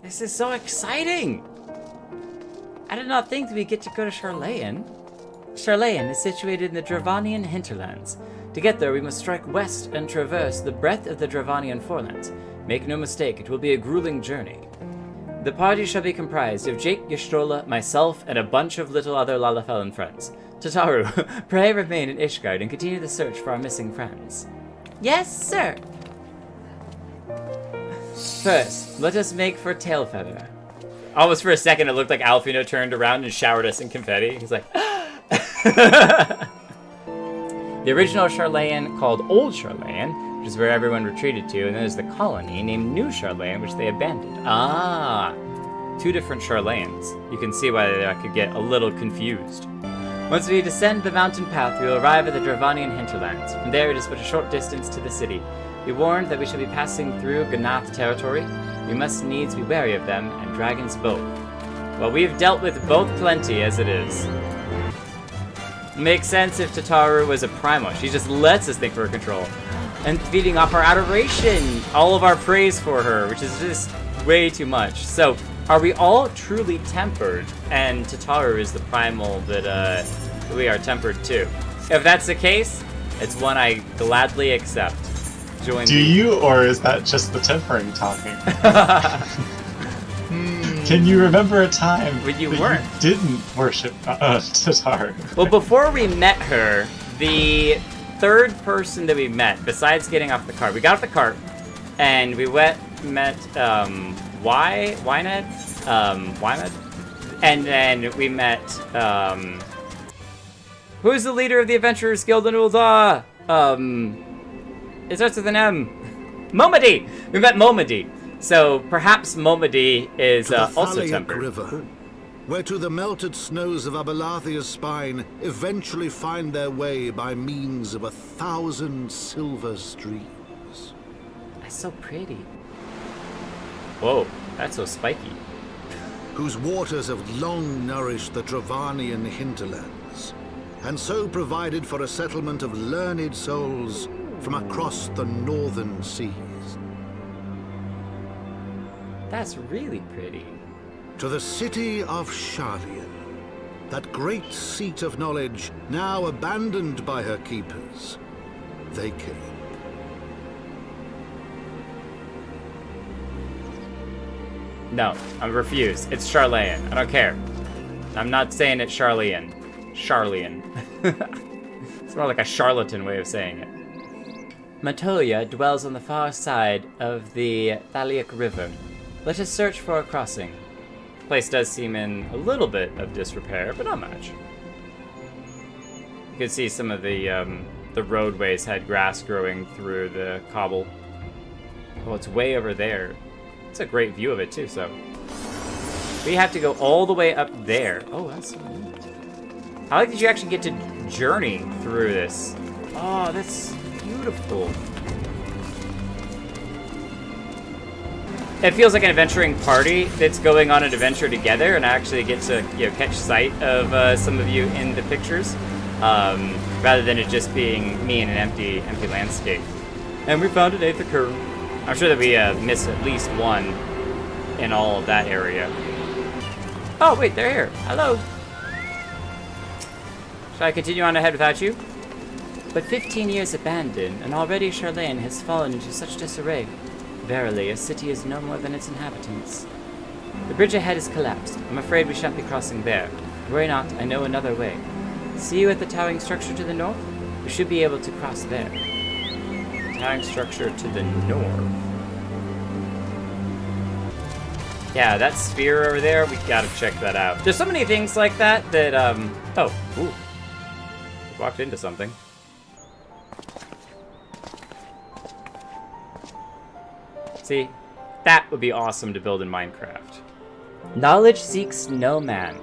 This is so exciting! I did not think that we'd get to go to Charlayan. Charlayan is situated in the Dravanian Hinterlands. To get there, we must strike west and traverse the breadth of the Dravanian forelands. Make no mistake, it will be a grueling journey. The party shall be comprised of Jake, Ystrola, myself, and a bunch of little other Lalafellan friends. Tataru, pray remain in Ishgard and continue the search for our missing friends. Yes, sir! First, let us make for Tailfeather. Almost for a second, it looked like Alfino turned around and showered us in confetti. He's like, The original Charlayan called Old Charlayan, which is where everyone retreated to, and then there's the colony named New Charlayan, which they abandoned. Ah, 2 different Charlayans. You can see why I could get a little confused. Once we descend the mountain path, we will arrive at the Dravanian Hinterlands. From there, it is but a short distance to the city. Be warned that we shall be passing through Ganath territory. We must needs be wary of them, and dragons both. Well, we've dealt with both plenty as it is. Makes sense if Tataru was a Primo. She just lets us think for her control. And feeding off our adoration, all of our praise for her, which is just way too much. So, are we all truly tempered? And Tataru is the primal that we are tempered to. If that's the case, it's one I gladly accept. Join Do you, or is that just the tempering talking? Can you remember a time when you that you didn't worship Tataru? Well, before we met her, the third person that we met, besides getting off the cart, we got off the cart, and we met Wymed, and then we met, who's the leader of the Adventurers Guild in Ul'dah? It starts with an M. Momody! We met Momody. So perhaps Momody is also tempered. River, where to the melted snows of Abelathia's spine eventually find their way by means of 1,000 silver streams. That's so pretty. Whoa, that's so spiky. Whose waters have long nourished the Dravanian Hinterlands, and so provided for a settlement of learned souls from across the northern seas. That's really pretty. To the city of Charlayan, that great seat of knowledge now abandoned by her keepers, they came. No, I refuse. It's Charlayan. I don't care. I'm not saying it's Charlayan. Charlayan. It's more like a charlatan way of saying it. Matoya dwells on the far side of the Thaliak River. Let us search for a crossing. The place does seem in a little bit of disrepair, but not much. You can see some of the roadways had grass growing through the cobble. Oh, it's way over there. It's a great view of it too, so. We have to go all the way up there. Oh, that's so neat. I like that you actually get to journey through this. Oh, that's beautiful. It feels like an adventuring party that's going on an adventure together, and I actually get to catch sight of some of you in the pictures, rather than it just being me in an empty landscape. And we found an 8th occur. I'm sure that we missed at least one in all of that area. Oh wait, they're here. Hello. Shall I continue on ahead without you? But 15 years abandoned, and already Charlayan has fallen into such disarray. Verily, a city is no more than its inhabitants. The bridge ahead is collapsed. I'm afraid we shan't be crossing there. Worry not, I know another way. See you at the towering structure to the north? We should be able to cross there. The towering structure to the north. Yeah, that sphere over there, we gotta check that out. There's so many things like that that, oh, ooh. Walked into something. See, that would be awesome to build in Minecraft. Knowledge seeks no man.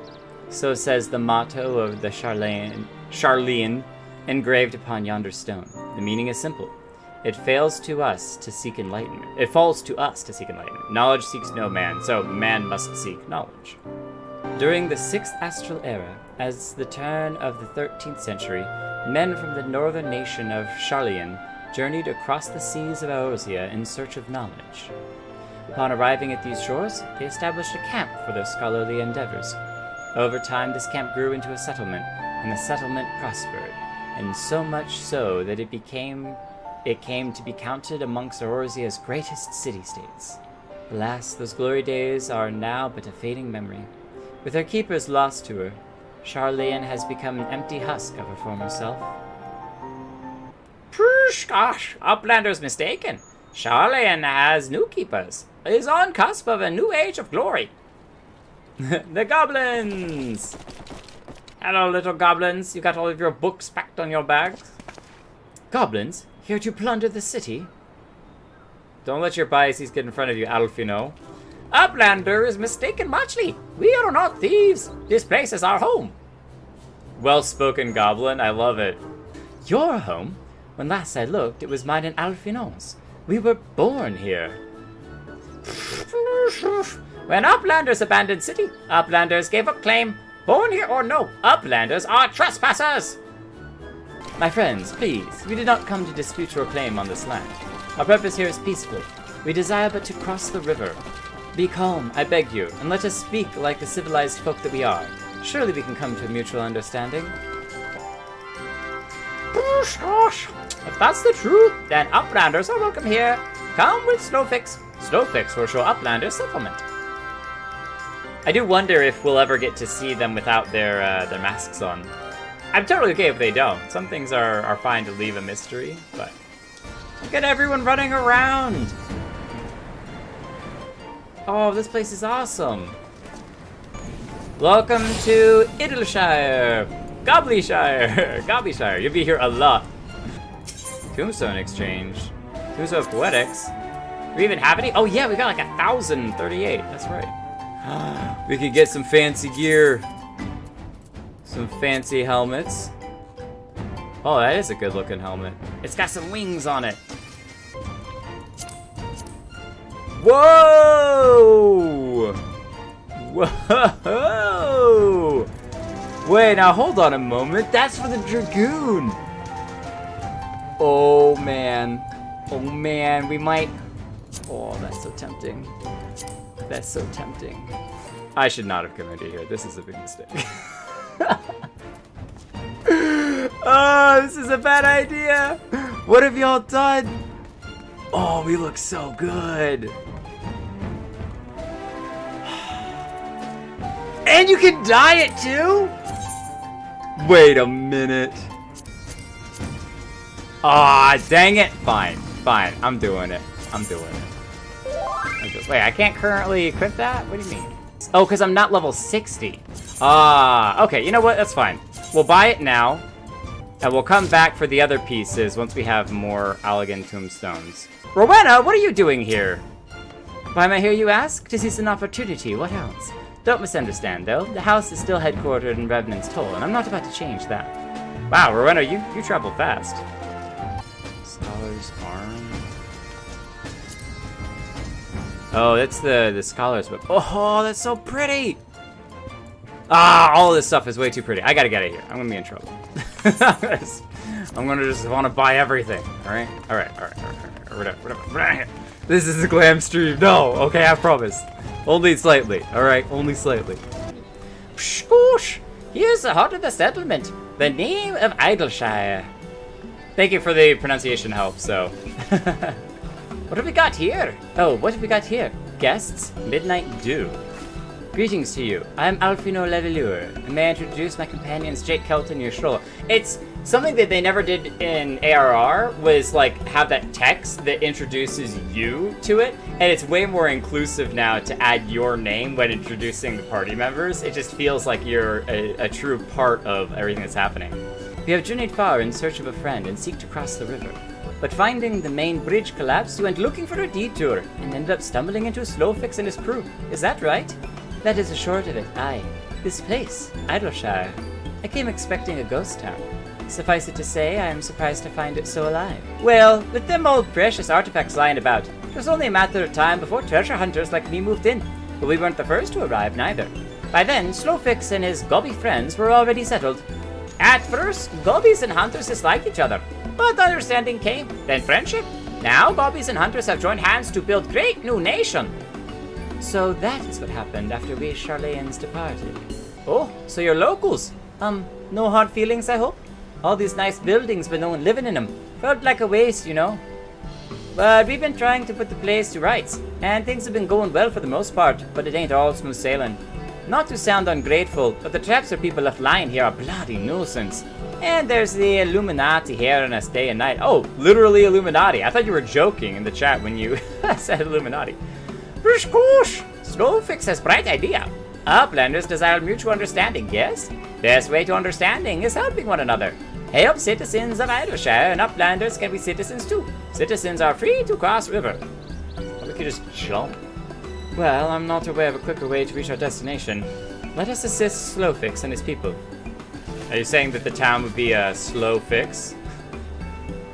So says the motto of the Charlayan engraved upon yonder stone. The meaning is simple. It fails to us to seek enlightenment. It falls to us to seek enlightenment. Knowledge seeks no man, so man must seek knowledge. During the 6th Astral Era, as the turn of the 13th century, men from the northern nation of Charlayan journeyed across the seas of Aosia in search of knowledge. Upon arriving at these shores, they established a camp for their scholarly endeavors. Over time, this camp grew into a settlement, and the settlement prospered, and so much so that it came to be counted amongst Aurorzia's greatest city-states. Alas, those glory days are now but a fading memory. With her keepers lost to her, Charlayan has become an empty husk of her former self. Gosh, Uplander's mistaken. Charlayan has new keepers. Is on cusp of a new age of glory. The goblins! Hello, little goblins. You got all of your books packed on your bags? Goblins? Here to plunder the city? Don't let your biases get in front of you, Alfino. Uplander is mistaken muchly. We are not thieves. This place is our home. Well-spoken, goblin. I love it. Your home? When last I looked, it was mine and Alfino's. We were born here. When Uplanders abandoned city, Uplanders gave up claim. Born here or no, Uplanders are trespassers! My friends, please, we did not come to dispute your claim on this land. Our purpose here is peaceful. We desire but to cross the river. Be calm, I beg you, and let us speak like the civilized folk that we are. Surely we can come to a mutual understanding. If that's the truth, then Uplanders are welcome here. Come with Slowfix. Slowfix will show Uplanders settlement. I do wonder if we'll ever get to see them without their masks on. I'm totally okay if they don't. Some things are fine to leave a mystery, but look at everyone running around. Oh, this place is awesome. Welcome to Idleshire, Gobbleshire, Gobbleshire. You'll be here a lot. Tombstone exchange, Tombstone Poetics. Do we even have any? Oh yeah, we got like 1,038. That's right. We could get some fancy gear. Some fancy helmets. Oh, that is a good looking helmet. It's got some wings on it. Whoa! Whoa! Wait, now hold on a moment. That's for the Dragoon. Oh man. Oh man, we might... Oh, that's so tempting. That's so tempting. I should not have come into here. This is a big mistake. Oh, this is a bad idea. What have y'all done? Oh, we look so good. And you can dye it too? Wait a minute. Ah, dang it. Fine, fine. I'm doing it. I'm doing it. Wait, I can't currently equip that? What do you mean? Oh, because I'm not level 60. Ah, okay, you know what? That's fine. We'll buy it now, and we'll come back for the other pieces once we have more Allegan tombstones. Rowena, what are you doing here? Why am I here, you ask? To seize an opportunity, what else? Don't misunderstand, though. The house is still headquartered in Revenant's Toll, and I'm not about to change that. Wow, Rowena, you travel fast. Scholar's Arm. Oh, that's the Scholar's Book. Oh, that's so pretty! Ah, all of this stuff is way too pretty. I gotta get out of here. I'm gonna be in trouble. I'm gonna just want to buy everything. Alright? Alright. Whatever. This is a glam stream. No! Okay, I promise. Only slightly. Alright, only slightly. Shkoosh! Here's the heart of the settlement. The name of Idleshire. Thank you for the pronunciation help, so. What have we got here? Oh, what have we got here? Guests, Midnight Dew. Greetings to you. I'm Alfino Levelure, and may I introduce my companions Jake Kelton and your stroller. It's something that they never did in ARR was like have that text that introduces you to it, and it's way more inclusive now to add your name when introducing the party members. It just feels like you're a true part of everything that's happening. We have journeyed far in search of a friend and seek to cross the river. But finding the main bridge collapsed, you went looking for a detour and ended up stumbling into Slowfix and his crew. Is that right? That is the short of it, aye. This place, Idleshire. I came expecting a ghost town. Suffice it to say, I am surprised to find it so alive. Well, with them old precious artifacts lying about, it was only a matter of time before treasure hunters like me moved in. But we weren't the first to arrive, neither. By then, Slowfix and his gobby friends were already settled. At first, gobbies and hunters disliked each other, but understanding came, then friendship. Now, gobbies and hunters have joined hands to build great new nation. So that is what happened after we Charlayans departed. Oh, so you're locals? No hard feelings, I hope? All these nice buildings, but no one living in them. Felt like a waste, you know? But we've been trying to put the place to rights, and things have been going well for the most part, but it ain't all smooth sailing. Not to sound ungrateful, but the traps or people left lying here are bloody nuisance. And there's the Illuminati hearing us day and night. Oh, literally Illuminati. I thought you were joking in the chat when you said Illuminati. Brishkoosh! Slowfix has bright idea. Uplanders desire mutual understanding, yes? Best way to understanding is helping one another. Help citizens of Idleshire, and Uplanders can be citizens too. Citizens are free to cross river. Or we could just jump. Well, I'm not aware of a quicker way to reach our destination. Let us assist Slowfix and his people. Are you saying that the town would be a slow fix?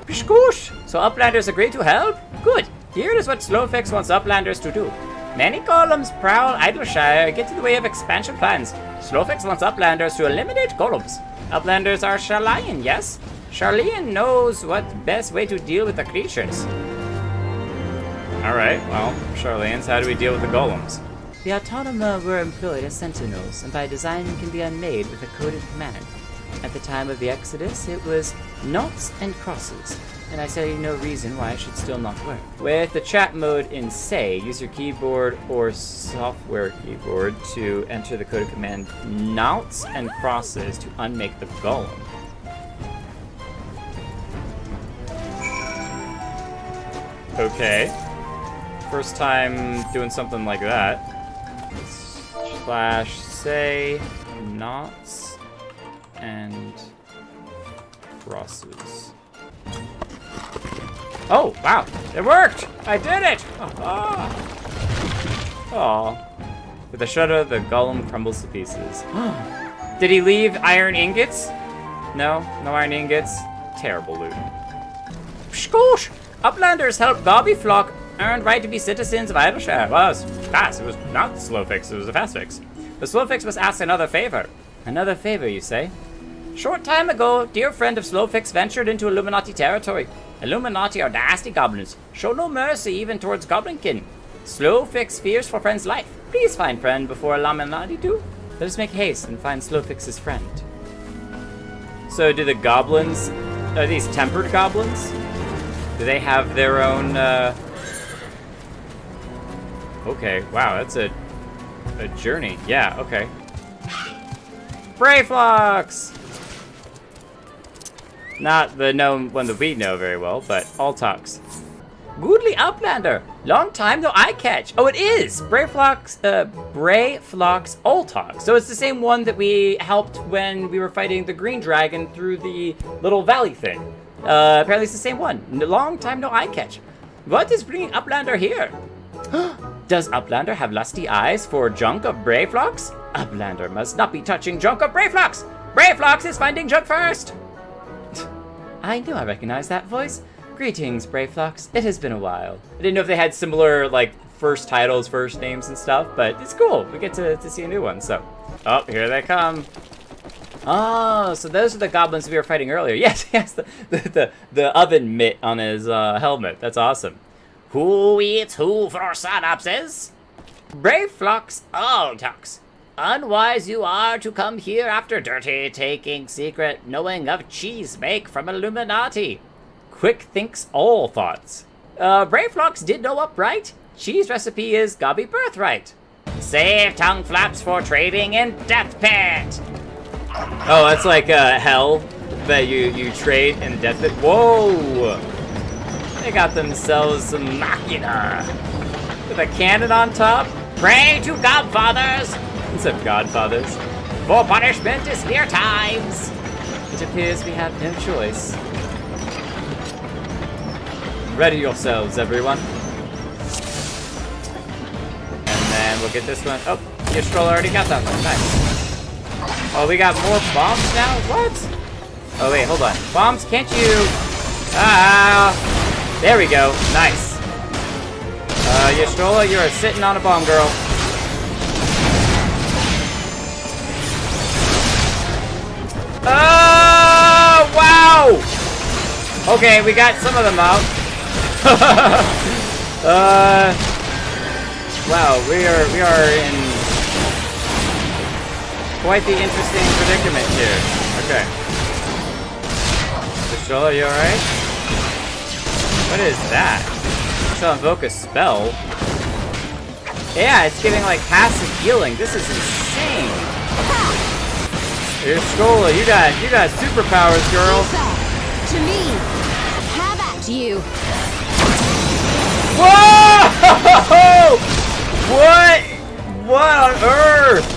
Pishkoosh! So Uplanders agreed to help? Good. Here is what Slowfix wants Uplanders to do. Many golems prowl Idleshire, get in the way of expansion plans. Slowfix wants Uplanders to eliminate golems. Uplanders are Charlayan, yes? Charlayan knows what best way to deal with the creatures. Alright, well, Charlayans, how do we deal with the golems? The Autonoma were employed as sentinels, and by design can be unmade with a coded command. At the time of the Exodus, it was noughts and crosses, and I tell you no reason why it should still not work. With the chat mode in Say, use your keyboard or software keyboard to enter the coded command noughts and crosses to unmake the golem. Okay. First time doing something like that. Slash say knots and crosses. Oh, wow. It worked! I did it! Oh. With a shudder, the golem crumbles to pieces. Did he leave iron ingots? No? No iron ingots? Terrible loot. Pshkoosh! Uplanders help Gobbyflock earned right to be citizens of Idleshire. Well, it was fast. It was not the slow fix, it was a fast fix. The slow fix was asked another favor. Another favor, you say? Short time ago, dear friend of Slowfix ventured into Illuminati territory. Illuminati are nasty goblins. Show no mercy even towards goblinkin. Slowfix fears for friend's life. Please find friend before Illuminati do. Let us make haste and find Slowfix's friend. So do the goblins, are these tempered goblins? Do they have their own, Okay, wow, that's a journey. Yeah, okay. Brayflux! Not the known one that we know very well, but Altux. Goodly Uplander! Long time no eye catch! Oh, it is! Brayflux Altux. So it's the same one that we helped when we were fighting the green dragon through the little valley thing. Apparently it's the same one. Long time no eye catch. What is bringing Uplander here? Does Uplander have lusty eyes for junk of Brayflux? Uplander must not be touching junk of Brayflux! Brayflux is finding junk first! I knew I recognized that voice. Greetings, Brayflux. It has been a while. I didn't know if they had similar, like, first titles, first names and stuff, but it's cool. We get to see a new one, so. Oh, here they come. Oh, so those are the goblins we were fighting earlier. Yes, the oven mitt on his helmet. That's awesome. Who eats who for synopsis? Brayflux Altux. Unwise you are to come here after dirty taking secret knowing of cheese make from Illuminati. Quick thinks all thoughts. Brayflux did know upright. Cheese recipe is gobby birthright. Save tongue flaps for trading in Death Pit. Oh, that's like hell that you trade in Death Pit. Whoa! They got themselves some machina with a cannon on top. Pray to Godfathers. Instead of Godfathers. For punishment is near times. It appears we have no choice. Ready yourselves, everyone. And then we'll get this one. Oh, your stroller already got that one. Nice. Oh, we got more bombs now? What? Oh, wait, hold on. Bombs, can't you... Ah! There we go. Nice. Your stroller, you're sitting on a bomb, girl. Oh, wow! Okay, we got some of them out. Wow, we are in quite the interesting predicament here. Okay. Vishola, you alright? What is that? I shall invoke a spell. Yeah, it's giving like passive healing. This is insane. Here, Skola, you got superpowers, girl. To me. Have at you. Whoa! What? What on earth?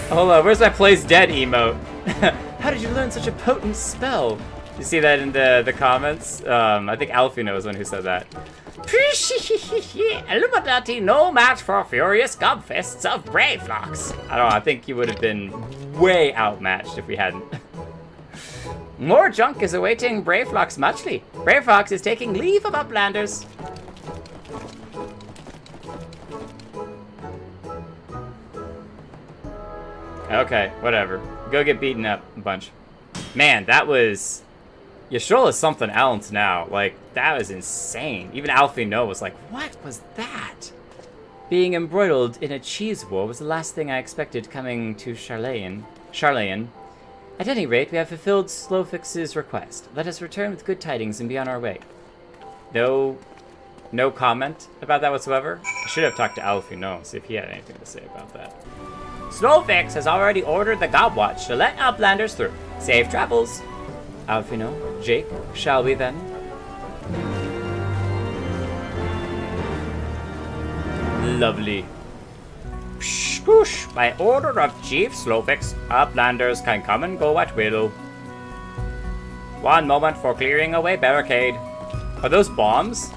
Hold on, where's my plays dead emote? How did you learn such a potent spell? You see that in the comments? I think Alfino was the one who said that. Illuminati, no match for furious gobfists of Brayflox. I don't know, I think you would have been way outmatched if we hadn't. More junk is awaiting Brayflox muchly. Brayflox is taking leave of Uplanders. Okay, whatever. Go get beaten up a bunch. Man, that was... Yashola is something else now. Like, that was insane. Even Alfie No was like, what was that? Being embroiled in a cheese war was the last thing I expected coming to Charlayan. At any rate, we have fulfilled Slowfix's request. Let us return with good tidings and be on our way. No comment about that whatsoever. I should have talked to Alfie No, see if he had anything to say about that. Slowfix has already ordered the Gobwatch to let Uplanders through. Safe travels. Alfino, Jake, shall we then? Lovely. Skoosh! By order of Chief Slowfix, Uplanders can come and go at will. One moment for clearing away barricade. Are those bombs?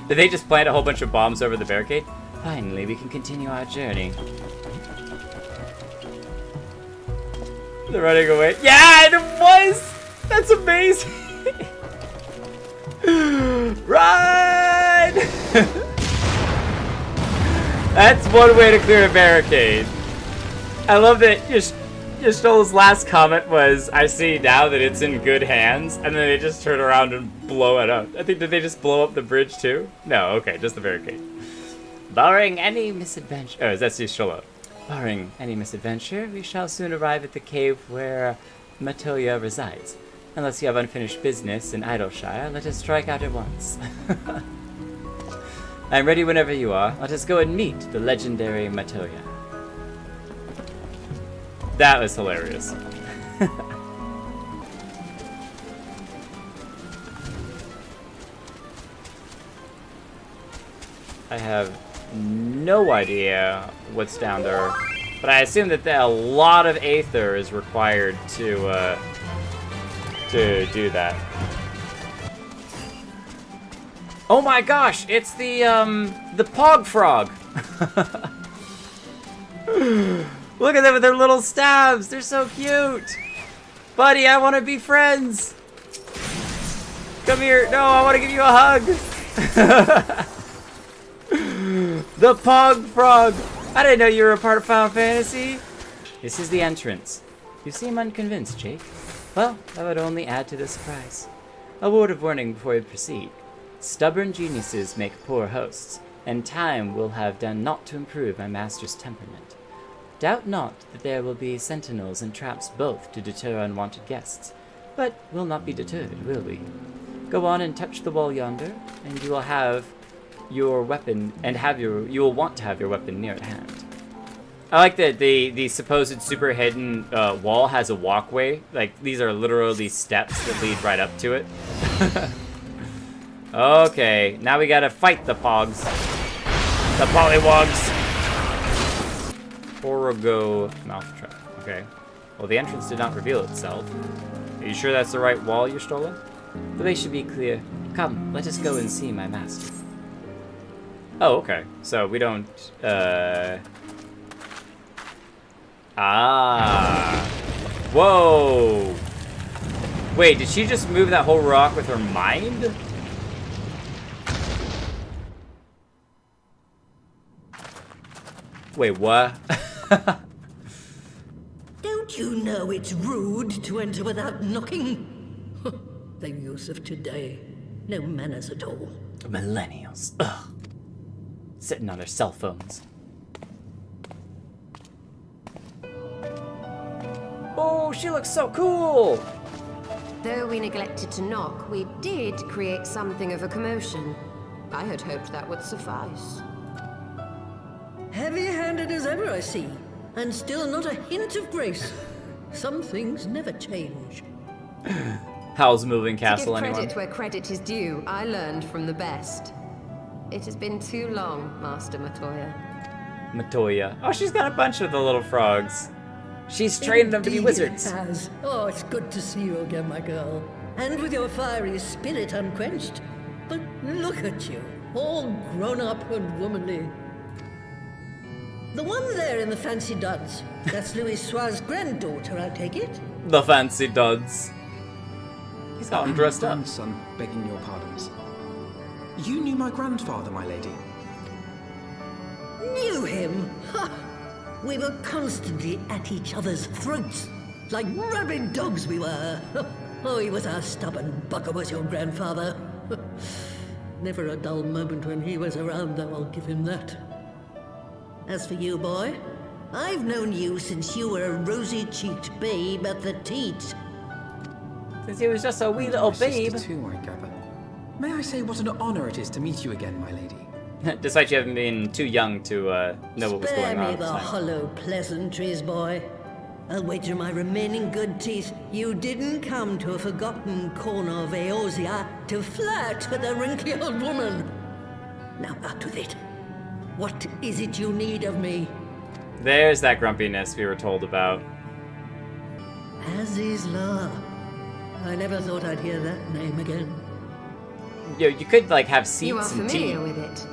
Did they just plant a whole bunch of bombs over the barricade? Finally, we can continue our journey. They're running away. Yeah, it was! That's amazing! Run! That's one way to clear a barricade. I love that Yashtola's last comment was, I see now that it's in good hands, and then they just turn around and blow it up. I think, did they just blow up the bridge too? No, okay, just the barricade. Barring any misadventure... Oh, that's Yashtola. Barring any misadventure, we shall soon arrive at the cave where Matoya resides. Unless you have unfinished business in Idleshire, let us strike out at once. I am ready whenever you are. Let us go and meet the legendary Matoya. That was hilarious. I have no idea what's down there, but I assume that a lot of Aether is required to do that. Oh my gosh, it's the Pog Frog. Look at them with their little stabs. They're so cute. Buddy, I want to be friends. Come here. No, I want to give you a hug. The Pog Frog. I didn't know you were a part of Final Fantasy. This is the entrance. You seem unconvinced, Jake. Well, that would only add to the surprise. A word of warning before we proceed. Stubborn geniuses make poor hosts, and time will have done naught to improve my master's temperament. Doubt not that there will be sentinels and traps both to deter unwanted guests, but we'll not be deterred, will we? Go on and touch the wall yonder, and you will have your weapon, and you will want to have your weapon near at hand. I like that the supposed super hidden wall has a walkway. Like, these are literally steps that lead right up to it. Okay, now we gotta fight the Pogs. The Polywogs. Origo Mouthtrap. Okay. Well, the entrance did not reveal itself. Are you sure that's the right wall you stole? The way should be clear. Come, let us go and see my master. Oh, okay. So we don't, Ah. Whoa. Wait, did she just move that whole rock with her mind? Wait, what? Don't you know it's rude to enter without knocking? The use of today. No manners at all. Millennials. Ugh. Sitting on their cell phones. Oh, she looks so cool! Though we neglected to knock, we did create something of a commotion. I had hoped that would suffice. Heavy-handed as ever, I see. And still not a hint of grace. Some things never change. How's moving castle, To give anyone? credit where credit is due, I learned from the best. It has been too long, Master Matoya. Matoya. Oh, she's got a bunch of the little frogs. She's trained them to be Indeed wizards. it has. Oh, it's good to see you again, my girl. And with your fiery spirit unquenched. But look at you, all grown up and womanly. The one there in the fancy duds, that's Louis Soir's granddaughter, I take it? The fancy duds. He's got him dressed up. Grandson, begging your pardons. You knew my grandfather, my lady. Knew him? Ha! We were constantly at each other's throats, like rabid dogs we were. Oh, he was a stubborn bucker, was your grandfather. Never a dull moment when he was around, though, I'll give him that. As for you, boy, I've known you since you were a rosy-cheeked babe at the teat. Since he was just a wee little My sister babe. too, I gather. May I say what an honor it is to meet you again, my lady? Despite you having been too young to know what was Spare going on me at the the time. hollow pleasantries, boy. I'll wager my remaining good teeth you didn't come to a forgotten corner of Eosia to flirt with a wrinkly old woman. Now out with it. What is it you need of me? There's that grumpiness we were told about. Azizla. I never thought I'd hear that name again. Yo, you could like have You are seats and tea. familiar with it.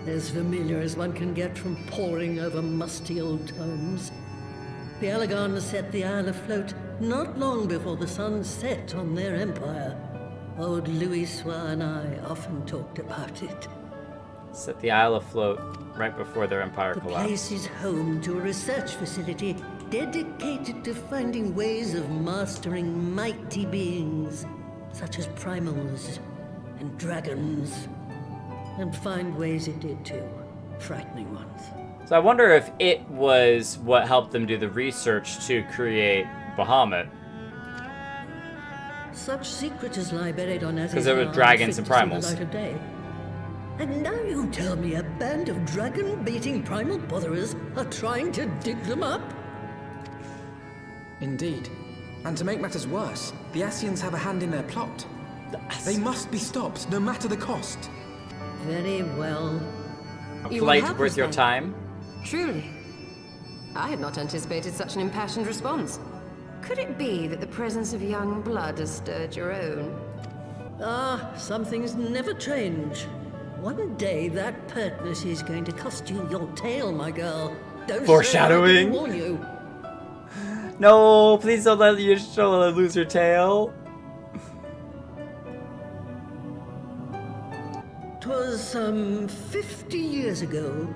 As familiar as one can get from poring over musty old tomes. The Alagons set the Isle afloat not long before the sun set on their empire. Old Louis Soir and I often talked about it. Set the Isle afloat right before their empire The collapsed. place is home to a research facility dedicated to finding ways of mastering mighty beings, such as primals and dragons. And find ways it did too. Frightening ones. So I wonder if it was what helped them do the research to create Bahamut. Such secrets lie buried on Azizla. 'Cause there were dragons and primals. The light of day. And now you tell me a band of dragon-baiting primal botherers are trying to dig them up? Indeed. And to make matters worse, the Scions have a hand in their plot. They must be stopped, no matter the cost. Very well. A You will flight help worth us your then? time? Truly. I had not anticipated such an impassioned response. Could it be that the presence of young blood has stirred your own? Ah, some things never change. One day that pertness is going to cost you your tail, my girl. Don't Foreshadowing. say I didn't warn you. No, please don't let your show lose your tail. 'Twas some 50 years ago,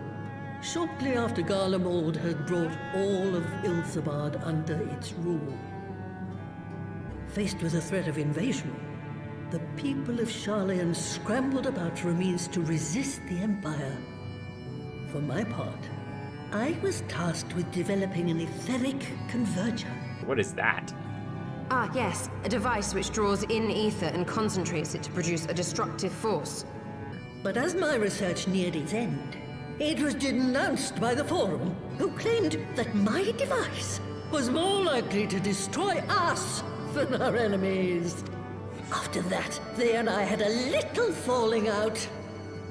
shortly after Garlemald had brought all of Ilsabard under its rule. Faced with the threat of invasion, the people of Sharlayan scrambled about for a means to resist the Empire. For my part, I was tasked with developing an etheric converger. What is that? Ah, yes, a device which draws in ether and concentrates it to produce a destructive force. But as my research neared its end, it was denounced by the Forum, who claimed that my device was more likely to destroy us than our enemies. After that, they and I had a little falling out,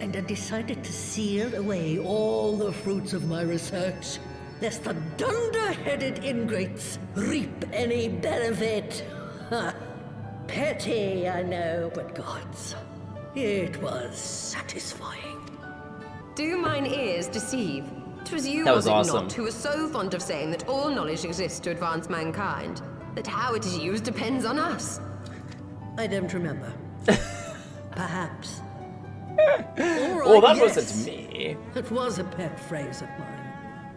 and I decided to seal away all the fruits of my research, lest the dunder-headed ingrates reap any benefit. Ha! Petty, I know, but gods, it was satisfying. Do mine ears deceive? 'Twas you, That was it awesome. not, who was so fond of saying that all knowledge exists to advance mankind, that how it is used depends on us. I don't remember. Perhaps. Oh, that wasn't me. It was a pet phrase of mine.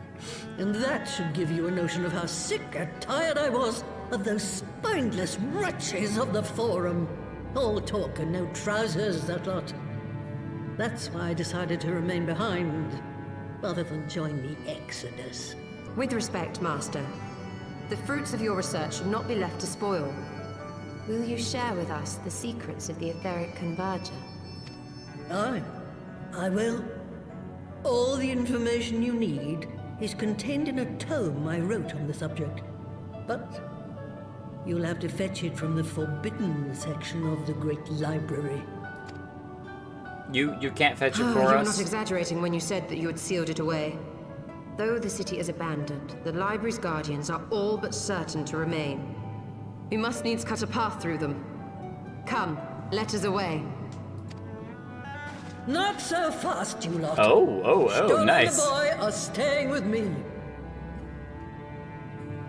And that should give you a notion of how sick and tired I was of those spineless wretches of the Forum. All talk and no trousers, that lot. That's why I decided to remain behind, rather than join the Exodus. With respect, Master, the fruits of your research should not be left to spoil. Will you share with us the secrets of the etheric converger? Aye, I will. All the information you need is contained in a tome I wrote on the subject. But you'll have to fetch it from the forbidden section of the Great Library. You can't fetch it You for were us? not exaggerating when you said that you had sealed it away. Though the city is abandoned, the library's guardians are all but certain to remain. We must needs cut a path through them. Come, let us away. Not so fast, you lot. Oh, Stone nice. and the boy are staying with me.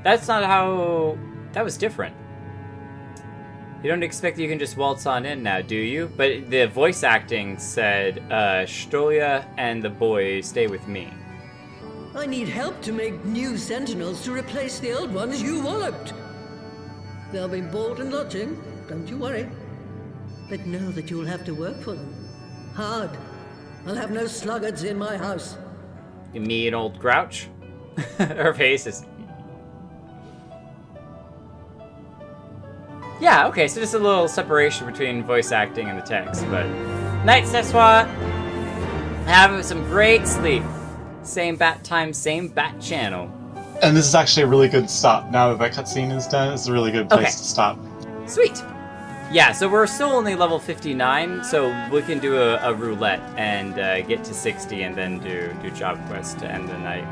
That's not how... That was different. You don't expect that you can just waltz on in now, do you? But the voice acting said, Stolia and the boy stay with me. I need help to make new sentinels to replace the old ones you walloped. They'll be board and lodging, don't you worry. But know that you'll have to work for them. Hard. I'll have no sluggards in my house. Me and old Grouch? Her face is... Yeah, okay, so just a little separation between voice acting and the text, but... Night, Seswa! Have some great sleep. Same bat time, same bat channel. And this is actually a really good stop. Now that that cutscene is done, it's a really good place Okay. to stop. Sweet! Yeah, so we're still only level 59, so we can do a roulette and get to 60 and then do job quests to end the night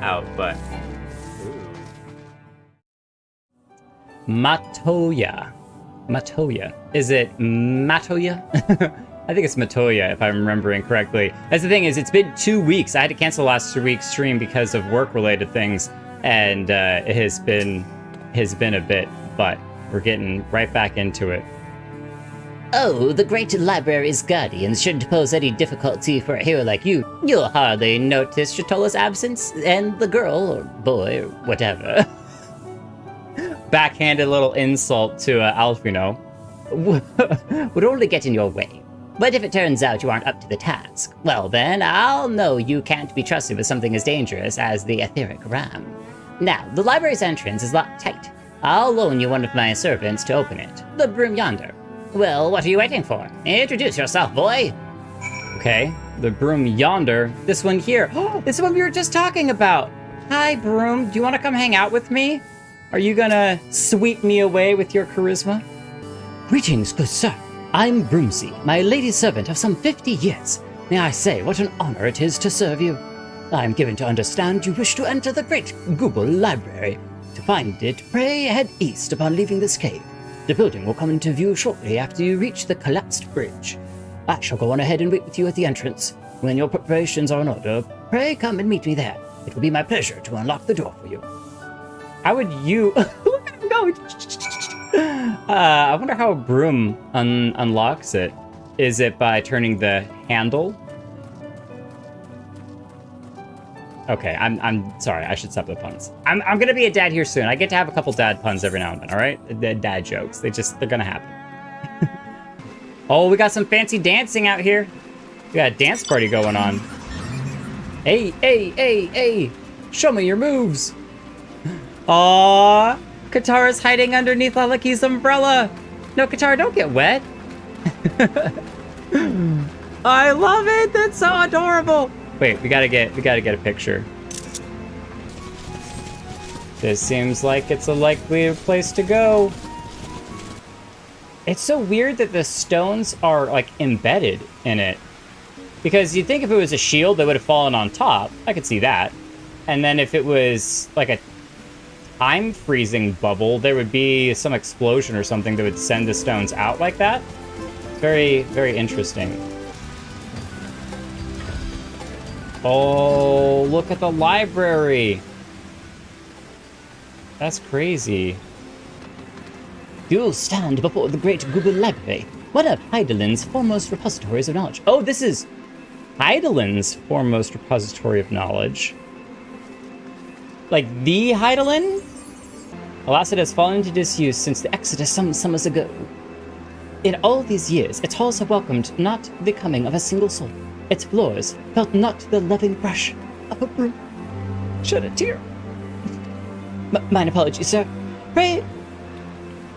out, but... Matoya. Matoya. Is it Matoya? I think it's Matoya, if I'm remembering correctly. That's the thing is, it's been 2 weeks. I had to cancel last week's stream because of work-related things, and it has been a bit, but we're getting right back into it. Oh, the great library's guardians shouldn't pose any difficulty for a hero like you. You'll hardly notice Shatola's absence, and the girl, or boy, or whatever. Backhanded little insult to Alfino. would only get in your way. But if it turns out you aren't up to the task, well then, I'll know you can't be trusted with something as dangerous as the etheric ram. Now, the library's entrance is locked tight. I'll loan you one of my servants to open it. The broom yonder. Well, what are you waiting for? Introduce yourself, boy. Okay, the broom yonder. This one here. Oh, this one we were just talking about. Hi, broom. Do you want to come hang out with me? Are you gonna sweep me away with your charisma? Greetings, good sir. I'm Broomsy, my lady's servant of some 50 years. May I say what an honor it is to serve you. I'm given to understand you wish to enter the great Google Library. To find it, pray head east upon leaving this cave. The building will come into view shortly after you reach the collapsed bridge. I shall go on ahead and wait with you at the entrance. When your preparations are in order, pray come and meet me there. It will be my pleasure to unlock the door for you. How would you... Look at him go! I wonder how a broom unlocks it. Is it by turning the handle? Okay, I'm sorry. I should stop the puns. I'm gonna be a dad here soon. I get to have a couple dad puns every now and then. All right, the dad jokes. They're gonna happen. Oh, we got some fancy dancing out here. We got a dance party going on. Hey, hey, hey, hey! Show me your moves. Aww, Katara's hiding underneath Lalaki's umbrella. No, Katara, don't get wet. I love it. That's so adorable. Wait, we gotta get a picture. This seems like it's a likely place to go. It's so weird that the stones are like embedded in it. Because you'd think if it was a shield, they would have fallen on top. I could see that. And then if it was like a time freezing bubble, there would be some explosion or something that would send the stones out like that. Very, very interesting. Oh, look at the library. That's crazy. You stand before the great Google Library, one of Heidelin's foremost repositories of knowledge. Oh, this is Heidelin's foremost repository of knowledge. Like the Heidelin? Alas, it has fallen into disuse since the Exodus some summers ago. In all these years, its halls have welcomed not the coming of a single soul. Its floors felt not the loving brush of a broom. Shed a tear. Mine apologies, sir. Pray,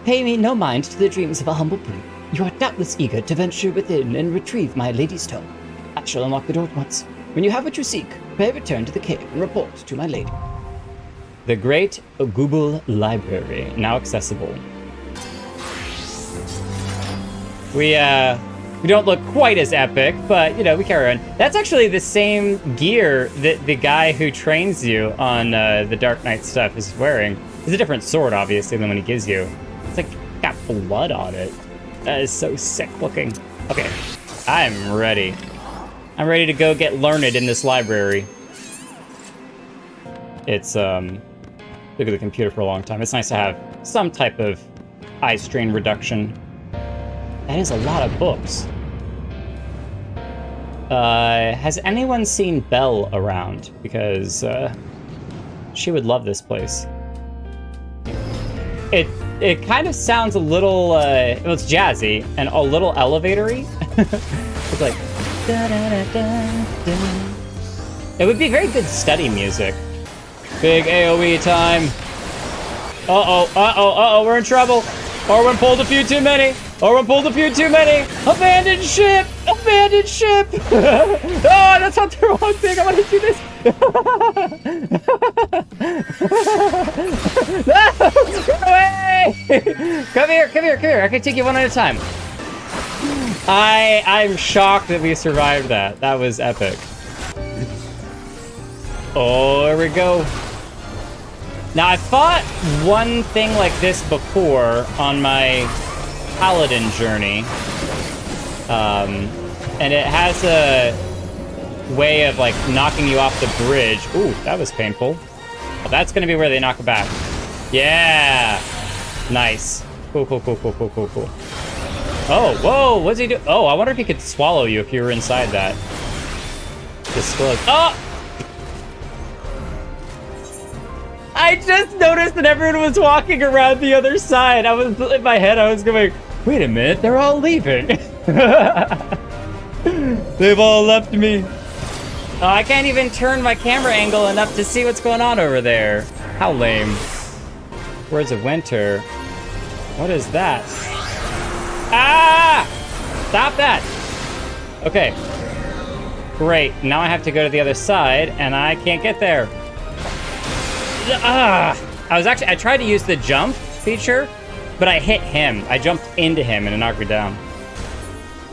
pay me no mind to the dreams of a humble broom. You are doubtless eager to venture within and retrieve my lady's tome. I shall unlock the door at once. When you have what you seek, pray return to the cave and report to my lady. The Great Google Library, now accessible. We don't look quite as epic, but, you know, we carry on. That's actually the same gear that the guy who trains you on the Dark Knight stuff is wearing. It's a different sword, obviously, than when he gives you. It's like got blood on it. That is so sick looking. Okay, I'm ready. I'm ready to go get learned in this library. It's, look at the computer for a long time. It's nice to have some type of eye strain reduction. That is a lot of books. Has anyone seen Belle around? Because, she would love this place. It kind of sounds a little, well, it's jazzy and a little elevator-y. It's like, da, da, da, da, da. It would be very good study music. Big AoE time. Uh-oh, we're in trouble. Orwin pulled a few too many. Abandoned ship! Abandoned ship! Oh, that's not the wrong thing. I want to do this. No! Get away! Come here. I can take you one at a time. I'm shocked that we survived that. That was epic. Oh, here we go. Now, I fought one thing like this before on my Paladin journey. And it has a way of, like, knocking you off the bridge. Ooh, that was painful. Oh, that's gonna be where they knock it back. Yeah! Nice. Cool. Oh, whoa, what's he do? Oh, I wonder if he could swallow you if you were inside that. Disclose. Oh! I just noticed that everyone was walking around the other side. I was, in my head, I was going, wait a minute, they're all leaving. They've all left me. Oh, I can't even turn my camera angle enough to see what's going on over there. How lame. Words of Winter. What is that? Ah! Stop that! Okay. Great, now I have to go to the other side, and I can't get there. I tried to use the jump feature, but I hit him. I jumped into him and it knocked me down.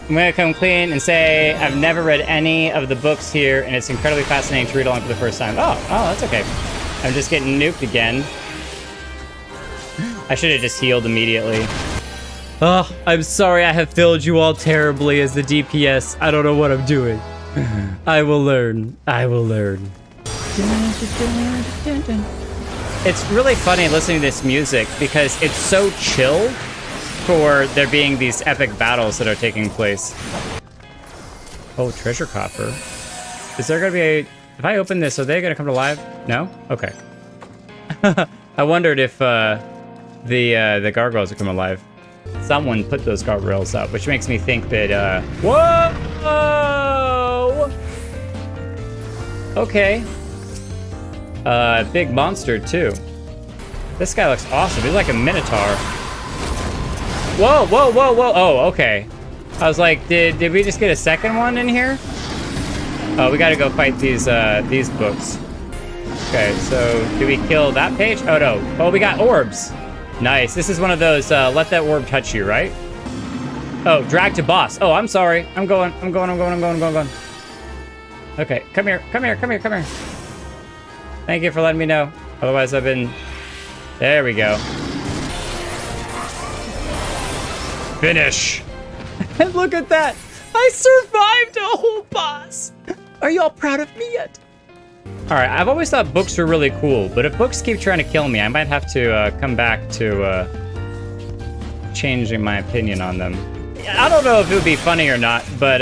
I'm gonna come clean and say I've never read any of the books here, and it's incredibly fascinating to read along for the first time. Oh, that's okay. I'm just getting nuked again. I should have just healed immediately. Oh, I'm sorry I have failed you all terribly as the DPS. I don't know what I'm doing. I will learn. It's really funny listening to this music because it's so chill for there being these epic battles that are taking place. Oh, treasure coffer. Is there gonna be a... If I open this, are they gonna come to life? No? Okay. I wondered if the gargoyles are coming alive. Someone put those guardrails up, which makes me think that, whoa! Okay. Big monster, too. This guy looks awesome. He's like a minotaur. Whoa! Oh, okay. I was like, did we just get a second one in here? Oh, we gotta go fight these books. Okay, so do we kill that page? Oh, no. Oh, we got orbs. Nice. This is one of those, let that orb touch you, right? Oh, drag to boss. Oh, I'm sorry. I'm going. Okay, come here. Thank you for letting me know. Otherwise, I've been... There we go. Finish. And look at that. I survived a whole boss. Are y'all proud of me yet? All right, I've always thought books were really cool, but if books keep trying to kill me, I might have to come back to changing my opinion on them. I don't know if it would be funny or not, but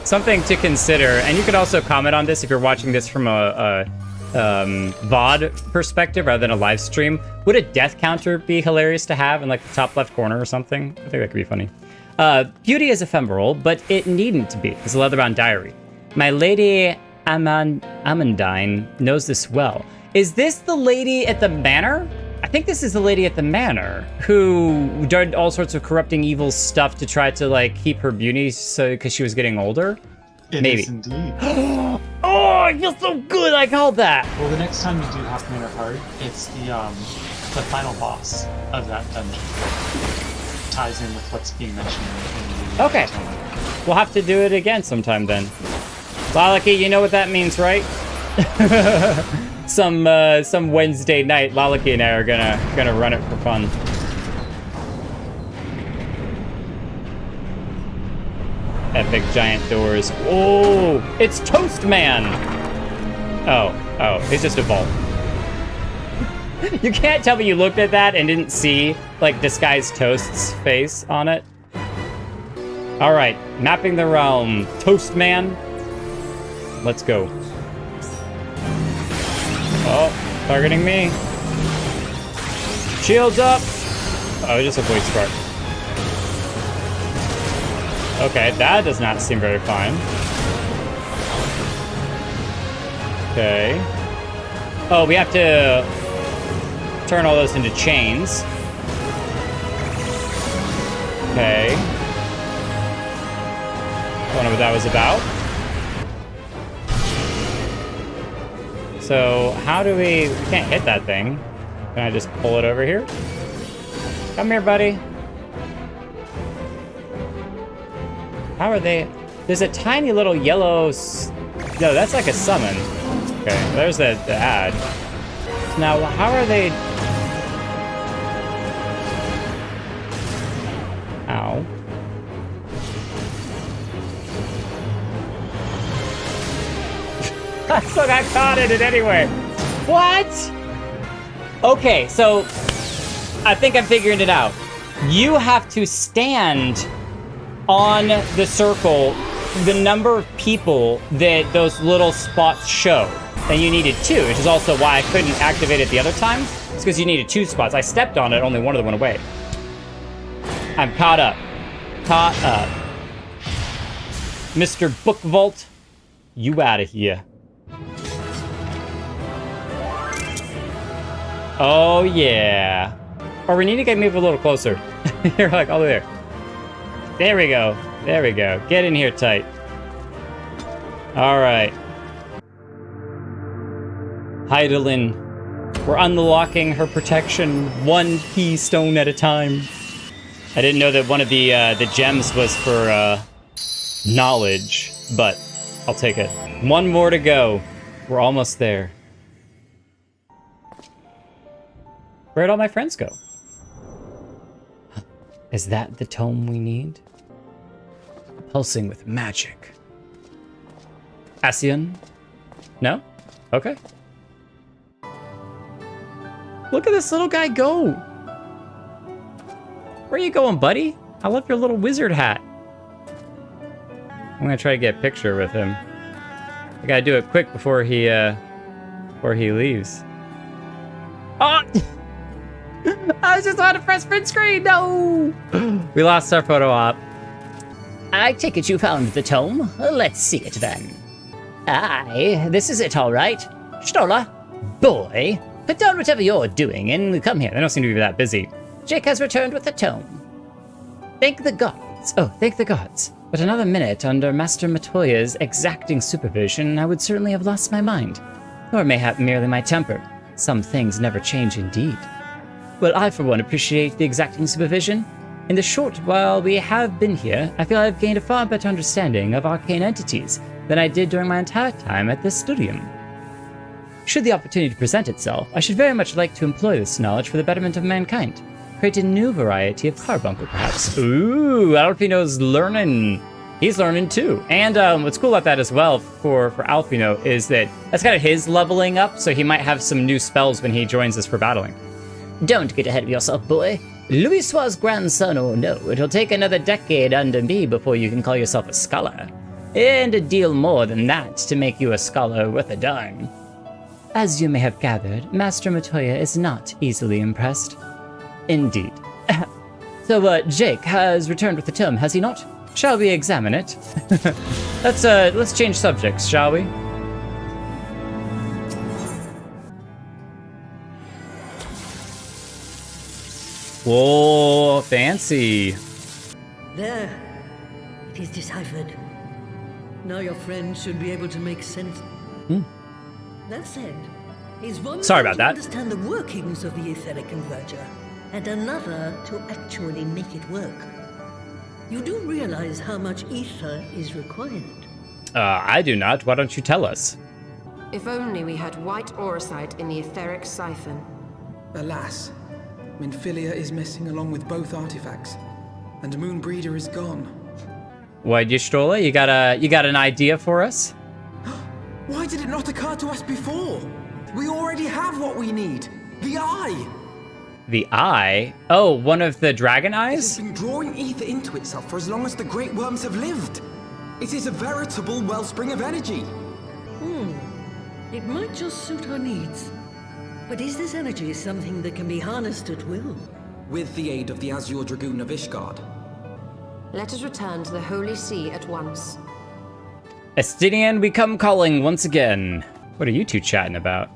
something to consider. And you could also comment on this if you're watching this from a VOD perspective rather than a live stream. Would a death counter be hilarious to have in like the top left corner or something? I think that could be funny. Beauty is ephemeral, but it needn't be. It's a leather-bound diary. My lady Amandine knows this well. Is this the lady at the manor? I think this is the lady at the manor who did all sorts of corrupting evil stuff to try to like keep her beauty because she was getting older. It is indeed. Oh, I feel so good. I called that. Well, the next time you do have Manor Card, it's the final boss of that dungeon. Ties in with what's being mentioned in the Okay. We'll have to do it again sometime then. Lalaki, you know what that means, right? Some Wednesday night, Lalaki and I are gonna run it for fun. Epic giant doors. Oh, it's Toast Man. Oh, it's just a vault. You can't tell me you looked at that and didn't see like disguised Toast's face on it. All right, mapping the realm. Toast Man. Let's go. Oh, targeting me. Shields up. Oh, just a voice spark. Okay, that does not seem very fine. Okay. Oh, we have to turn all those into chains. Okay. Don't know what that was about. So, how do we can't hit that thing. Can I just pull it over here? Come here, buddy. How are they? There's a tiny little yellow... No, that's like a summon. Okay, there's the ad. Now, how are they... Ow. I still got caught in it anyway. What? Okay, so I think I'm figuring it out. You have to stand on the circle the number of people that those little spots show. And you needed 2, which is also why I couldn't activate it the other time. It's because you needed 2 spots. I stepped on it, only one of them went away. I'm caught up. Caught up. Mr. Book Vault, you out of here. Oh, yeah. Or we need to get moved a little closer. You're like, all the way there. There we go. There we go. Get in here tight. All right. Heidelin. We're unlocking her protection 1 keystone at a time. I didn't know that one of the gems was for knowledge, but I'll take it. 1 more to go. We're almost there. Where'd all my friends go? Is that the tome we need? Pulsing with magic. Ascian? No? Okay. Look at this little guy go. Where you going, buddy? I love your little wizard hat. I'm gonna try to get a picture with him. I gotta do it quick before he leaves. Oh! I was just on to press print screen. No, we lost our photo op. I take it you found the tome. Let's see it then. Aye, this is it, all right. Stola, boy, put down whatever you're doing and come here. They don't seem to be that busy. Jake has returned with the tome. Thank the gods. Oh, thank the gods. But another minute under Master Matoya's exacting supervision, I would certainly have lost my mind. Or mayhap merely my temper. Some things never change indeed. Well, I for one appreciate the exacting supervision. In the short while we have been here, I feel I've gained a far better understanding of arcane entities than I did during my entire time at the studium. Should the opportunity present itself, I should very much like to employ this knowledge for the betterment of mankind. Create a new variety of carbuncle, perhaps. Ooh, Alfino's learning. He's learning too. And what's cool about that as well for Alfino is that that's kind of his leveling up, so he might have some new spells when he joins us for battling. Don't get ahead of yourself, boy. Louisoir's grandson or no, it'll take another decade under me before you can call yourself a scholar. And a deal more than that to make you a scholar worth a darn. As you may have gathered, Master Matoya is not easily impressed. Indeed. So, Jake has returned with the tome, has he not? Shall we examine it? Let's change subjects, shall we? Whoa, fancy. There. It is deciphered. Now your friend should be able to make sense. That said, is one Sorry thing about to that. understand the workings of the etheric converger, and another to actually make it work. You do realize how much ether is required? I do not. Why don't you tell us? If only we had white auracite in the etheric siphon. Alas, Minfilia is missing along with both artifacts, and Moonbreeder is gone. What, Y'shtola? You got an idea for us? Why did it not occur to us before? We already have what we need. The Eye! The eye? Oh, one of the dragon It eyes? has been drawing ether into itself for as long as the Great Worms have lived. It is a veritable wellspring of energy. It might just suit our needs. But is this energy something that can be harnessed at will? With the aid of the Azure Dragoon of Ishgard. Let us return to the Holy See at once. Estinian, we come calling once again. What are you two chatting about?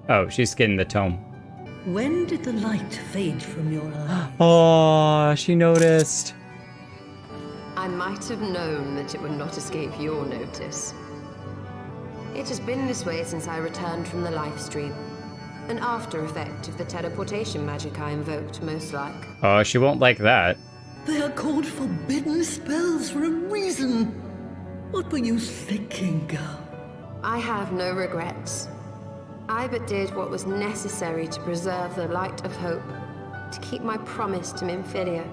Oh, she's getting the tome. When did the light fade from your eye? Oh, she noticed. I might have known that it would not escape your notice. It has been this way since I returned from the life stream. An after effect of the teleportation magic I invoked, most like. Oh, she won't like that. They are called forbidden spells for a reason. What were you thinking, girl? I have no regrets. I but did what was necessary to preserve the light of hope, to keep my promise to Minfilia.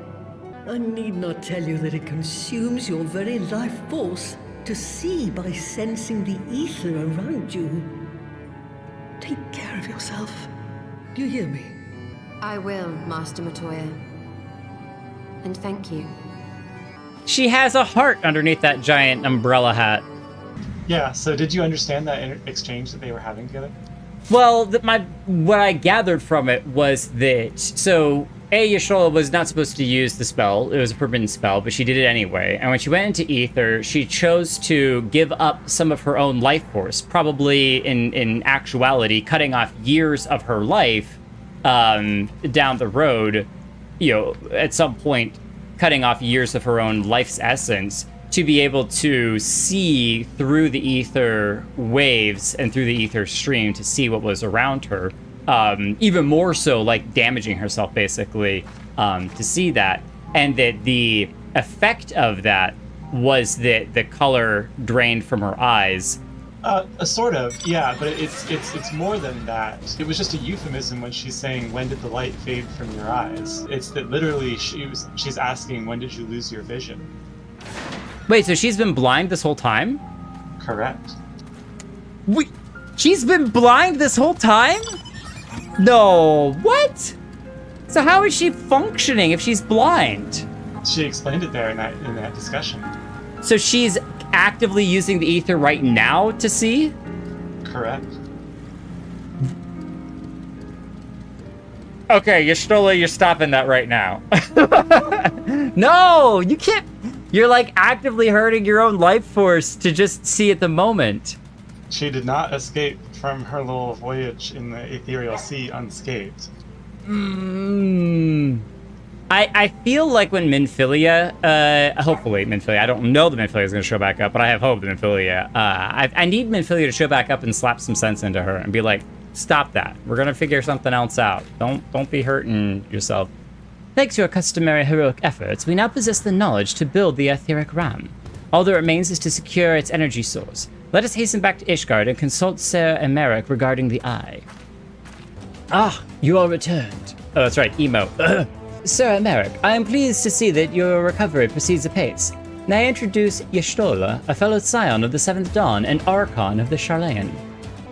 I need not tell you that it consumes your very life force to see by sensing the ether around you. Take care of yourself. Do you hear me? I will, Master Matoya. And thank you. She has a heart underneath that giant umbrella hat. Yeah, so did you understand that exchange that they were having together? Well, what I gathered from it was that, so, Y'shtola was not supposed to use the spell. It was a forbidden spell, but she did it anyway. And when she went into Ether, she chose to give up some of her own life force, probably in actuality, cutting off years of her life down the road, at some point, cutting off years of her own life's essence to be able to see through the ether waves and through the ether stream to see what was around her. Even more so, like damaging herself, basically, to see that. And that the effect of that was that the color drained from her eyes. Sort of, yeah, but it's more than that. It was just a euphemism when she's saying, when did the light fade from your eyes? It's that literally she's asking, when did you lose your vision? Wait, so she's been blind this whole time? Correct. Wait, she's been blind this whole time? No, what? So how is she functioning if she's blind? She explained it there in that discussion. So she's actively using the ether right now to see? Correct. Okay, Y'shtola, you're stopping that right now. No, you can't. You're like actively hurting your own life force to just see at the moment. She did not escape from her little voyage in the ethereal sea unscathed. I feel like when Minfilia, hopefully Minfilia, I don't know that Minfilia is going to show back up, but I have hope that Minfilia, I need Minfilia to show back up and slap some sense into her and be like, stop that. We're going to figure something else out. Don't be hurting yourself. Thanks to our customary heroic efforts, we now possess the knowledge to build the etheric ram. All that remains is to secure its energy source. Let us hasten back to Ishgard and consult Sarah and Merrick regarding the eye. Ah, you are returned. Oh, that's right, emo. Sarah Merrick, I am pleased to see that your recovery proceeds apace. May I introduce Y'shtola, a fellow Scion of the Seventh Dawn and Archon of the Charlayan.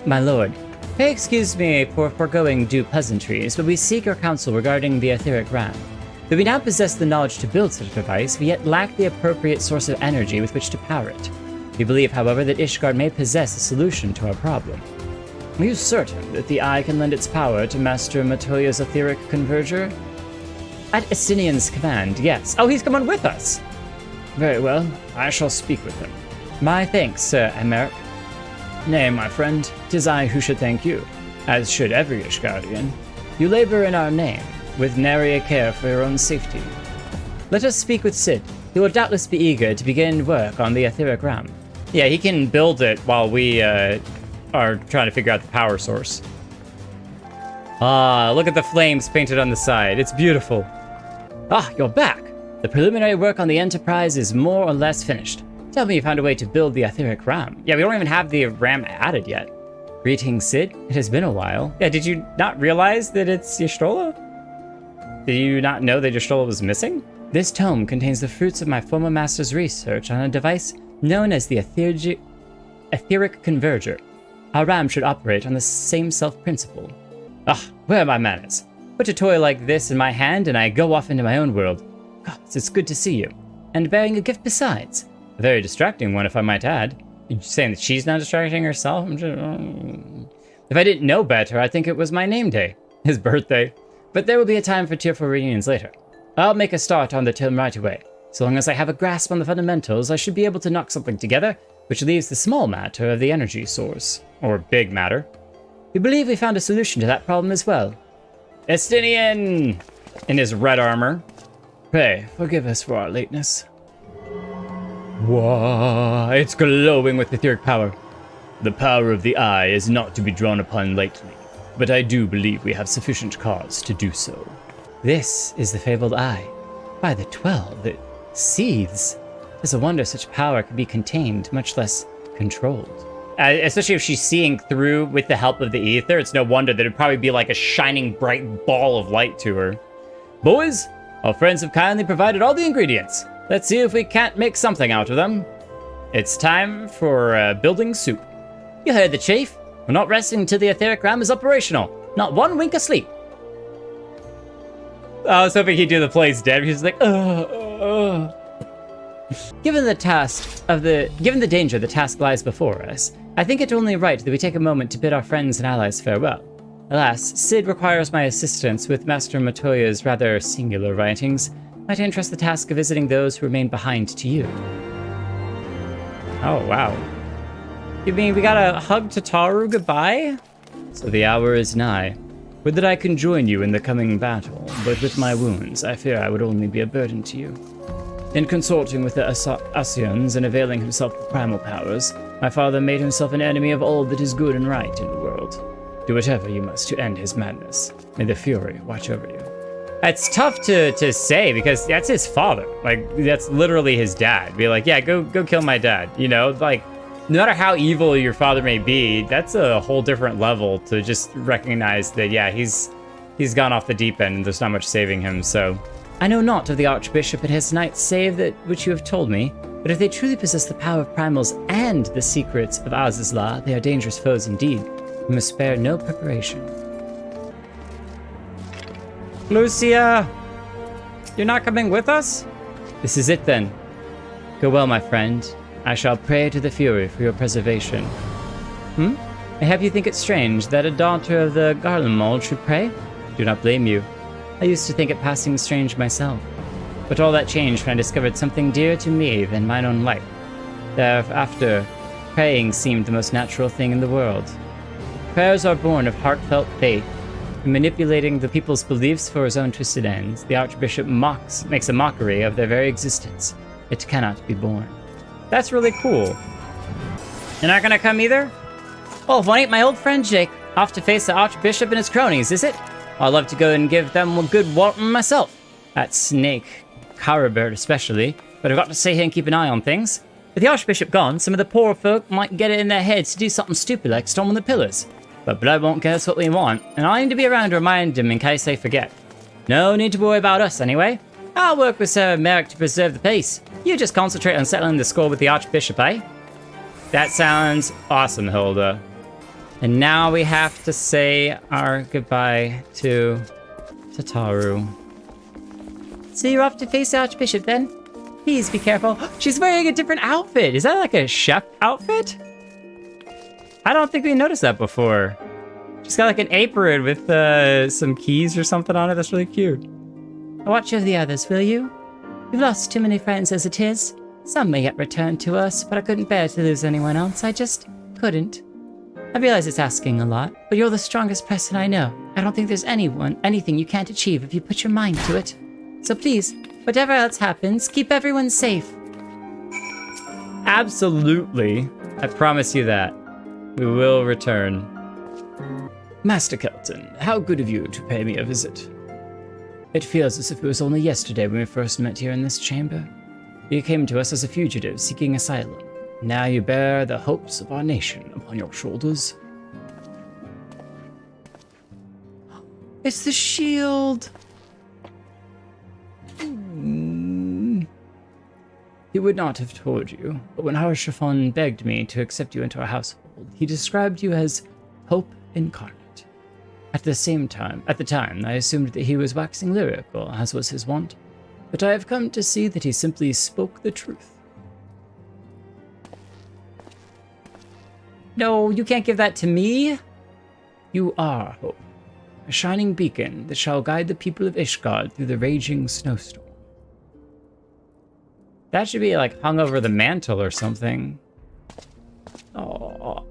My lord, pray excuse me for foregoing due pleasantries, but we seek your counsel regarding the etheric ram. Though we now possess the knowledge to build such a device, we yet lack the appropriate source of energy with which to power it. We believe, however, that Ishgard may possess a solution to our problem. Are you certain that the eye can lend its power to Master Matoya's etheric converger? At Estinian's command, yes. Oh, he's coming with us. Very well, I shall speak with him. My thanks, Sir Emeric. Nay, my friend, 'tis I who should thank you, as should every Ishgardian. You labor in our name, with nary a care for your own safety. Let us speak with Cid. He will doubtless be eager to begin work on the etheric ram. Yeah, he can build it while we are trying to figure out the power source. Ah, look at the flames painted on the side. It's beautiful. Ah, you're back. The preliminary work on the Enterprise is more or less finished. Tell me you found a way to build the etheric ram. Yeah, we don't even have the ram added yet. Greetings, Cid. It has been a while. Yeah, did you not realize that it's Y'shtola? Did you not know that Y'shtola was missing? This tome contains the fruits of my former master's research on a device known as the etheric converger. Our ram should operate on the same self-principle. Ah, where are my manners? Put a toy like this in my hand and I go off into my own world. Gods, it's good to see you. And bearing a gift besides. A very distracting one, if I might add. You're saying that she's not distracting herself? If I didn't know better, I'd think it was my name day. His birthday. But there will be a time for tearful reunions later. I'll make a start on the tome right away. So long as I have a grasp on the fundamentals, I should be able to knock something together, which leaves the small matter of the energy source. Or big matter. We believe we found a solution to that problem as well. Estinian! In his red armor. Pray, forgive us for our lateness. Whoa, it's glowing with etheric power. The power of the eye is not to be drawn upon lightly, but I do believe we have sufficient cause to do so. This is the fabled eye. By the 12, it seethes. It's a wonder such power can be contained, much less controlled. Especially if she's seeing through with the help of the ether, it's no wonder that it'd probably be like a shining bright ball of light to her. Boys, our friends have kindly provided all the ingredients. Let's see if we can't make something out of them. It's time for building soup. You heard the chief. We're not resting until the etheric ram is operational. Not one wink of sleep. I was hoping he'd do the place dead. He's like, Given the danger the task lies before us, I think it only right that we take a moment to bid our friends and allies farewell. Alas, Cid requires my assistance with Master Matoya's rather singular writings. Might I entrust the task of visiting those who remain behind to you? Oh, wow. You mean we gotta hug Tataru goodbye? So the hour is nigh. Would that I can join you in the coming battle, but with my wounds, I fear I would only be a burden to you. In consorting with the Scions and availing himself of primal powers, my father made himself an enemy of all that is good and right in the world. Do whatever you must to end his madness. May the Fury watch over you. It's tough to say because that's his father. Like, that's literally his dad. Be like, yeah, go kill my dad. You know, like, no matter how evil your father may be, that's a whole different level to just recognize that, yeah, he's gone off the deep end and there's not much saving him, so. I know not of the Archbishop and his knights save that which you have told me, but if they truly possess the power of primals and the secrets of Azizla, they are dangerous foes indeed. We must spare no preparation. Lucia! You're not coming with us? This is it then. Go well, my friend. I shall pray to the Fury for your preservation. Mayhap you think it strange that a daughter of the Garlemald should pray? Do not blame you. I used to think it passing strange myself. But all that changed when I discovered something dearer to me than mine own life. Thereafter, praying seemed the most natural thing in the world. Prayers are born of heartfelt faith. In manipulating the people's beliefs for his own twisted ends, the Archbishop makes a mockery of their very existence. It cannot be borne. That's really cool. You're not gonna come either? Oh, one ain't my old friend Jake. Off to face the Archbishop and his cronies, is it? I'd love to go and give them a good walton myself. That snake, Carabert especially, but I've got to stay here and keep an eye on things. With the Archbishop gone, some of the poorer folk might get it in their heads to do something stupid like storming the pillars. But blood won't get us what we want, and I need to be around to remind them in case they forget. No need to worry about us anyway. I'll work with Sir Merrick to preserve the peace. You just concentrate on settling the score with the Archbishop, eh? That sounds awesome, Hilda. And now we have to say our goodbye to Tataru. So you're off to face the Archbishop then? Please be careful. She's wearing a different outfit. Is that like a chef outfit? I don't think we noticed that before. She's got like an apron with some keys or something on it. That's really cute. Watch over the others, will you? We've lost too many friends as it is. Some may yet return to us, but I couldn't bear to lose anyone else. I just couldn't. I realize it's asking a lot, but you're the strongest person I know. I don't think there's anything you can't achieve if you put your mind to it. So please, whatever else happens, keep everyone safe. Absolutely. I promise you that. We will return. Master Kelton, how good of you to pay me a visit. It feels as if it was only yesterday when we first met here in this chamber. You came to us as a fugitive seeking asylum. Now you bear the hopes of our nation upon your shoulders. It's the shield! He would not have told you, but when Harshaphon begged me to accept you into our household, he described you as hope incarnate. At the time, I assumed that he was waxing lyrical, as was his wont, but I have come to see that he simply spoke the truth. No, you can't give that to me. You are hope, a shining beacon that shall guide the people of Ishgard through the raging snowstorm. That should be like hung over the mantle or something. Oh.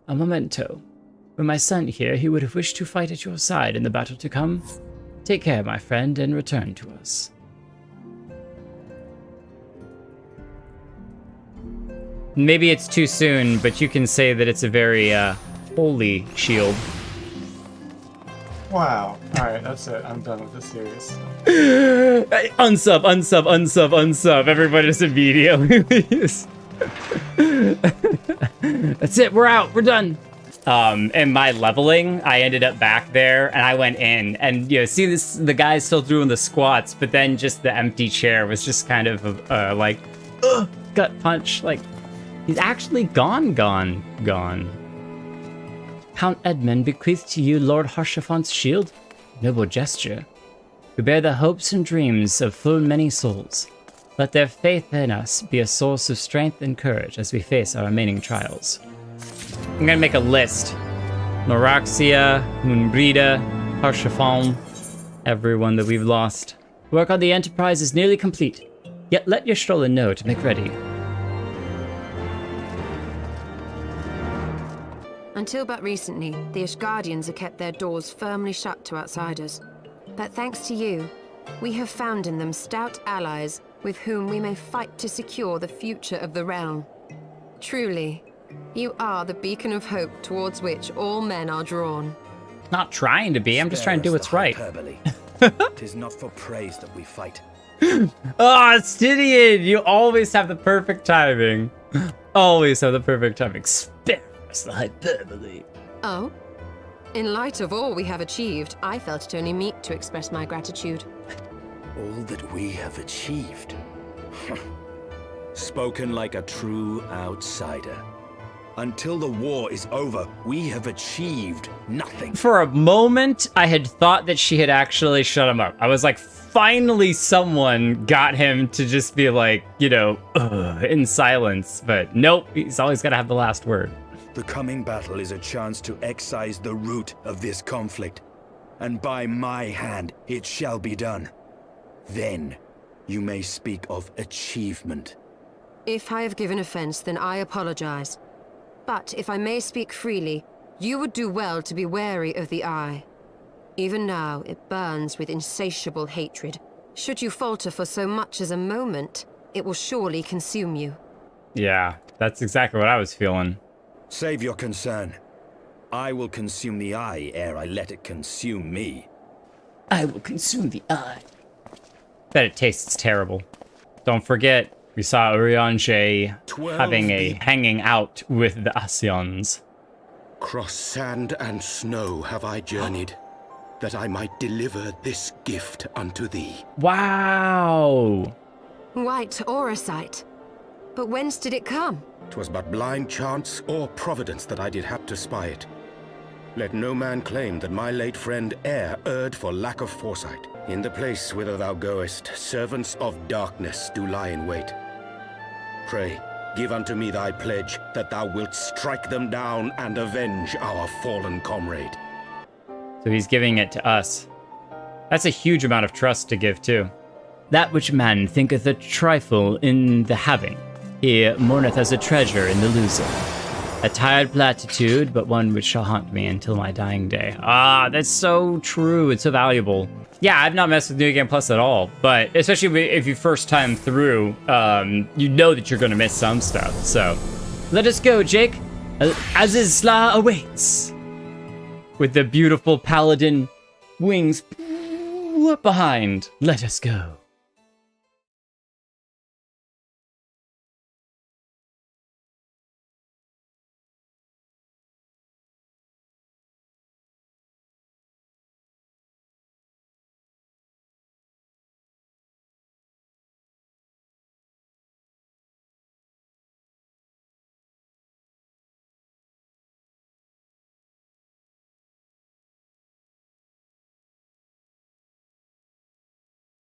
A memento. Were my son here, he would have wished to fight at your side in the battle to come. Take care, my friend, and return to us. Maybe it's too soon, but you can say that it's a very holy shield. Wow. Alright, that's it. I'm done with this series. Unsub. Everybody just immediately leaves. That's it, we're out, we're done. In my leveling, I ended up back there, and I went in, and see this, the guy's still doing the squats, but then just the empty chair was just kind of like, gut punch, like, he's actually gone. Count Edmund bequeathed to you Lord Harshaphon's shield. Noble gesture. We bear the hopes and dreams of full many souls. Let their faith in us be a source of strength and courage as we face our remaining trials. I'm gonna make a list. Noraxia, Moonbrida, Harshaphon, everyone that we've lost. Work on the Enterprise is nearly complete, yet let your stroller know to make ready. Until but recently, the Ishgardians have kept their doors firmly shut to outsiders. But thanks to you, we have found in them stout allies with whom we may fight to secure the future of the realm. Truly, you are the beacon of hope towards which all men are drawn. Not trying to be, I'm just trying to do what's right. Tis not for praise that we fight. Oh, Stydian, you always have the perfect timing. Always have the perfect timing. Spare us the hyperbole. Oh? In light of all we have achieved, I felt it only meet to express my gratitude. All that we have achieved. Spoken like a true outsider. Until the war is over, we have achieved nothing. For a moment, I had thought that she had actually shut him up. I was like, finally someone got him to just be like, in silence. But nope, he's always got to have the last word. The coming battle is a chance to excise the root of this conflict. And by my hand, it shall be done. Then, you may speak of achievement. If I have given offense, then I apologize. But if I may speak freely, you would do well to be wary of the eye. Even now, it burns with insatiable hatred. Should you falter for so much as a moment, it will surely consume you. Yeah, that's exactly what I was feeling. Save your concern. I will consume the eye ere I let it consume me. I will consume the eye. Bet it tastes terrible. Don't forget, we saw Urianger having a hanging out with the Scions. Cross sand and snow have I journeyed, that I might deliver this gift unto thee. Wow! White Oracite. But whence did it come? 'Twas but blind chance or providence that I did hap to spy it. Let no man claim that my late friend e'er erred for lack of foresight. In the place whither thou goest, servants of darkness do lie in wait. Pray, Give unto me thy pledge that thou wilt strike them down and avenge our fallen comrade. So he's giving it to us. That's a huge amount of trust to give, too. That which man thinketh a trifle in the having, he mourneth as a treasure in the losing. A tired platitude, but one which shall haunt me until my dying day. Ah, that's so true. It's so valuable. Yeah, I've not messed with New Game Plus at all, but especially if you first time through, you know that you're going to miss some stuff. So, let us go, Jake. Azizla awaits. With the beautiful paladin wings behind. Let us go.